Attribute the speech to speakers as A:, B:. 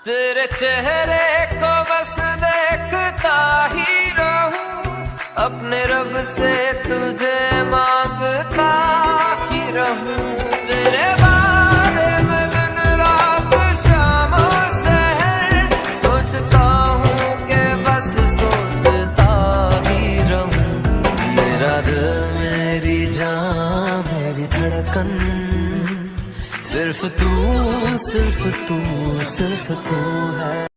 A: तेरे चेहरे को बस देखता ही रहूं, अपने रब से तुझे मांगता ही रहूं। तेरे बारे में दिन रात शाम और सहर सोचता हूँ कि बस सोचता ही रहूं। मेरा दिल, मेरी जान, मेरी धड़कन, सिर्फ तू, सिर्फ तू, सिर्फ तू है।